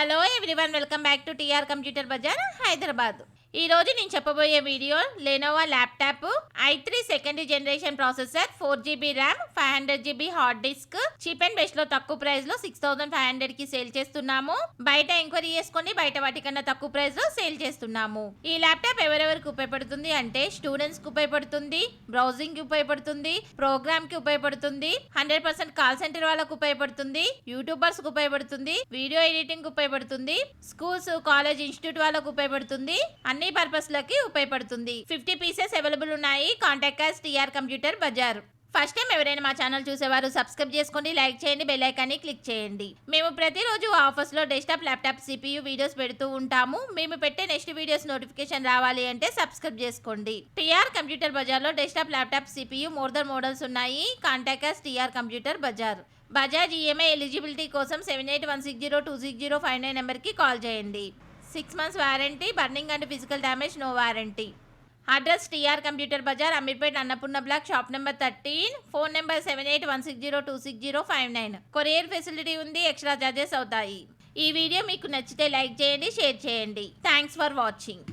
Hello everyone, welcome back to TR computer Bazar Hyderabad. ఈ రోజు నేను చెప్పబోయే video Lenovo laptop i3 second generation processor 4GB RAM 500GB hard disk cheap and best లో తక్కువ price లో 6500 కి సేల్ చేస్తున్నాము. బయట ఎంక్వైరీ చేసుకోండి, బయట వాటికన్నా తక్కువ ప్రైస్ లో సేల్ చేస్తున్నాము. ఈ ల్యాప్టాప్ ఎవరెవరికి ఉపయోగపడుతుంది అంటే స్టూడెంట్స్ కి ఉపయోగపడుతుంది, బ్రౌజింగ్ కి ఉపయోగపడుతుంది, ప్రోగ్రామ్ కి ఉపయోగపడుతుంది, 100% కాల్ సెంటర్ వాళ్ళకు ఉపయోగపడుతుంది, యూట్యూబర్స్ కు ఉపయోగపడుతుంది, వీడియో ఎడిటింగ్ కు ఉపయోగపడుతుంది, స్కూల్స్ కాలేజ్ ఇన్స్టిట్యూట్ వాళ్ళకు ఉపయోగపడుతుంది, అన్ని పర్పస్ లకి ఉపయోగపడుతుంది. 50 పీసెస్ అవైలబుల్ ఉన్నాయి. Contact us TR computer Bazar. First time ఎవరైనా మా ఛానల్ చూసేవారు సబ్స్క్రైబ్ చేసుకోండి, లైక్ చేయండి, బెల్ ఐకాన్ని క్లిక్ చేయండి. మేము ప్రతిరోజు ఆఫర్స్ లో డెస్క్టాప్, ల్యాప్టాప్, CPU వీడియోస్ పెడుతూ ఉంటాము. మేము పెట్టే నెక్స్ట్ వీడియోస్ నోటిఫికేషన్ రావాలి అంటే సబ్స్క్రైబ్ చేసుకోండి. టీఆర్ కంప్యూటర్ బజార్ లో desktop, laptop, CPU more than models ఉన్నాయి. Contact us TR computer bazaar. Bajaj EMI eligibility కోసం 7816026059 నెంబర్కి కాల్ చేయండి. 6 months warranty, burning and physical damage no warranty. Address TR computer bazaar, Ameerpet, Annapurna block, shop number 13. Phone number 7816026059. Courier facility ఉంది, extra charges అవుతాయి. ఈ video మీకు నచ్చితే like చేయండి, share చేయండి. Thanks for watching.